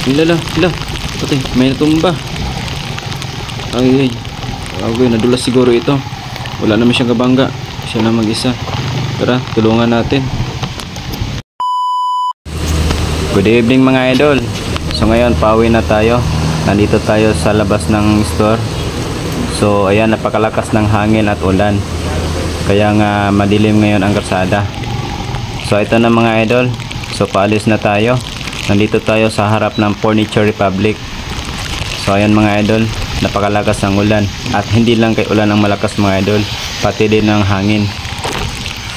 Lala, lala. Patay, may natumba. Ay, ay. Nadulas siguro ito. Wala naman siyang kabangga. Siya lang mag-isa. Tara, tulungan natin. Good evening mga idol. So ngayon, pauwi na tayo. Nandito tayo sa labas ng store. So ayan, napakalakas ng hangin at ulan. Kaya nga madilim ngayon ang kalsada. So ito na mga idol. So paalis na tayo. Nandito tayo sa harap ng Furniture Republic. So ayan mga idol, napakalakas ng ulan. At hindi lang kay ulan ang malakas mga idol, pati din ng hangin.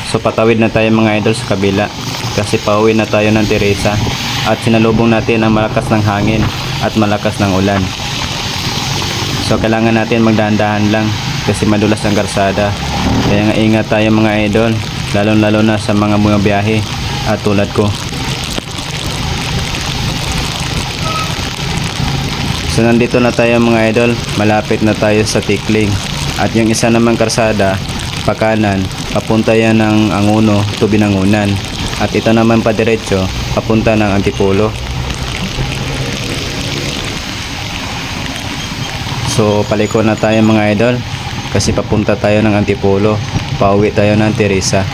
So patawid na tayo mga idol sa kabila. Kasi pauwi na tayo ng Teresa. At sinalubong natin ang malakas ng hangin at malakas ng ulan. So kailangan natin magdahan-dahan lang kasi madulas ang kalsada. Kaya nga ingat tayo mga idol, lalo na sa mga bumabiyahe at tulad ko. So nandito na tayo mga idol, malapit na tayo sa Tikling. At yung isa namang kalsada, pakanan, papunta yan ng Anguno to Binangunan. At ito naman pa diretso, papunta ng Antipolo. So paliko na tayo mga idol, kasi papunta tayo ng Antipolo. Pauwi tayo ng Teresa.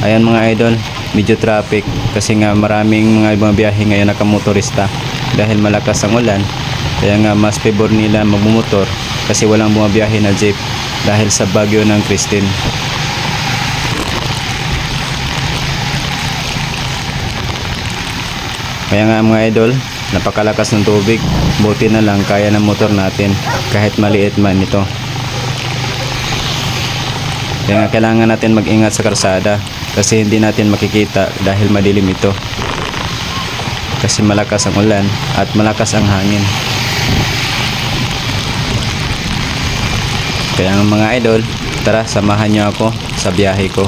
Ayan mga idol, medyo traffic kasi nga maraming mga ibang biyahe ngayon nakamotorista dahil malakas ang ulan. Kaya nga mas favor nila magmumotor kasi walang bumabiyahe na jeep dahil sa bagyo ng Christine. Kaya nga mga idol, napakalakas ng tubig. Buti na lang kaya ng motor natin kahit maliit man ito. Kaya nga kailangan natin mag-ingat sa kalsada kasi hindi natin makikita dahil madilim ito. Kasi malakas ang ulan at malakas ang hangin. Kaya nga mga idol, tara samahan nyo ako sa biyahe ko.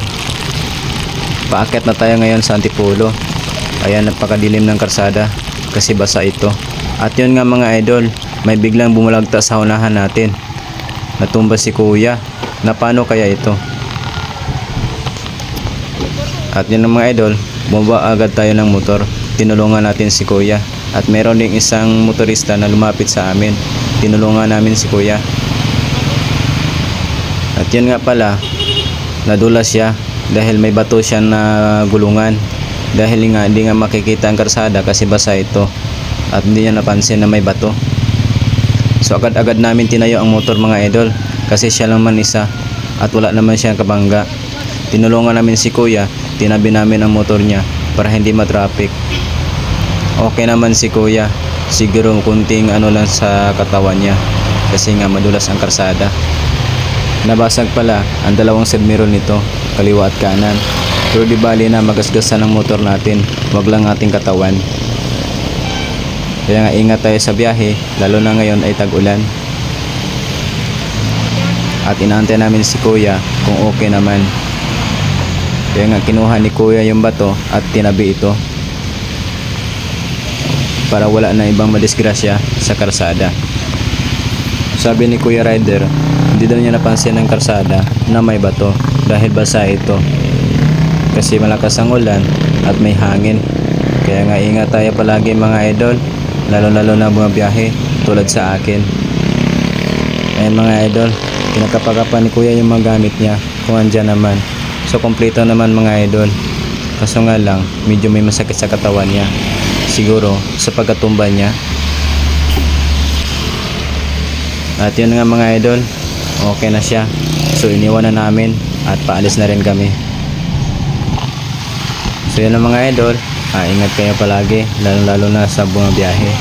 Paakyat na tayo ngayon sa Antipolo. Ayan, napakadilim ng kalsada kasi basa ito. At yun nga mga idol, may biglang bumulagta sa unahan natin. Natumba si kuya. Na paano kaya ito? At yun mga idol, bumaba agad tayo ng motor. Tinulungan natin si kuya. At meron ding isang motorista na lumapit sa amin. Tinulungan namin si kuya. At yun nga pala, nadulas siya dahil may bato siya na gulungan. Dahil nga hindi nga makikita ang kalsada kasi basa ito. At hindi niya napansin na may bato. So agad-agad namin tinayo ang motor mga idol kasi siya lang man isa at wala naman siyang kabangga. Tinulungan namin si kuya, tinabi namin ang motor niya para hindi matraffic. Okay naman si kuya, siguro kunting ano lang sa katawan niya kasi nga madulas ang kalsada. Nabasag pala ang dalawang side mirror nito, kaliwa at kanan. Pero di bali na magasgasan ang motor natin, wag lang ating katawan. Kaya nga ingat tayo sa biyahe, lalo na ngayon ay tag-ulan. At inaantay namin si kuya kung okay naman. Kaya nga kinuha ni kuya yung bato at tinabi ito para wala na ibang madisgrasya sa kalsada. Sabi ni Kuya Rider, hindi daw niya napansin ang kalsada na may bato dahil basa ito. Kasi malakas ang ulan at may hangin. Kaya nga ingat tayo palagi mga idol, lalo na bumabiyahe tulad sa akin. Ayan mga idol, kinakapakapan ni kuya yung mga gamit niya kung andyan naman. So kompleto naman mga idol. Kaso nga lang, medyo may masakit sa katawan niya. Siguro sa pagkatumba niya. At yun nga mga idol, okay na siya. So iniwan na namin at paalis na rin kami. So yun ang mga idol, ingat kayo palagi, lalo na sa bumabiyahe.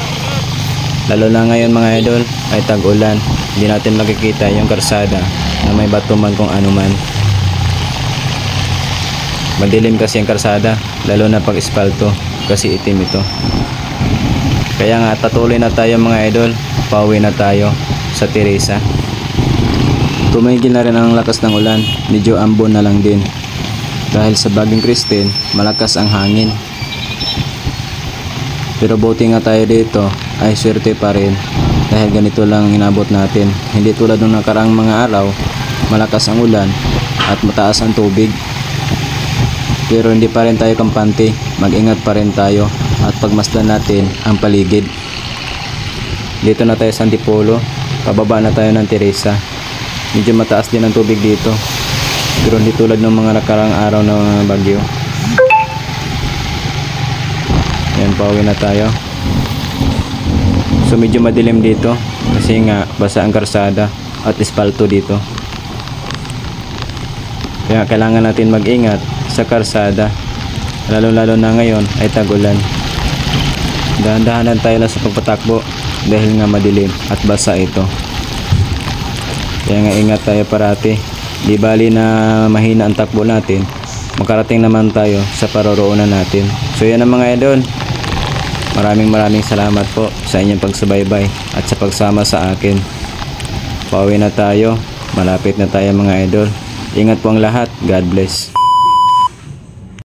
Lalo na ngayon mga idol ay tag-ulan, hindi natin makikita yung kalsada na may bato man kung ano man. Madilim kasi ang kalsada, lalo na pag espalto kasi itim ito. Kaya nga tatuloy na tayo mga idol, pauwi na tayo sa Teresa. Tumigil na rin ang lakas ng ulan, medyo ambon na lang din. Dahil sa Bagong Christine, malakas ang hangin. Pero buti nga tayo dito, ay swerte pa rin. Dahil ganito lang inabot natin. Hindi tulad ng nakaraang mga araw, malakas ang ulan at mataas ang tubig. pero hindi pa rin tayo kampante. Mag-ingat pa rin tayo at pagmasdan natin ang paligid. Dito na tayo sa Antipolo, pababa na tayo ng Teresa. Medyo mataas din ang tubig dito, pero hindi tulad ng mga nakarang araw na bagyo. Yan, pauwi na tayo. So medyo madilim dito kasi nga basa ang karsada at espalto dito. Kaya kailangan natin mag-ingat sa karsada, lalo na ngayon ay tag-ulan. Dahan-dahanan tayo lang sa pagpatakbo dahil nga madilim at basa ito. Kaya nga ingat tayo parati. Di bali na mahina ang takbo natin, makarating naman tayo sa paroroonan natin. So yan ang mga idol. Maraming salamat po sa inyong pagsubaybay at sa pagsama sa akin. Pauwi na tayo. Malapit na tayo mga idol. Ingat po ang lahat. God bless.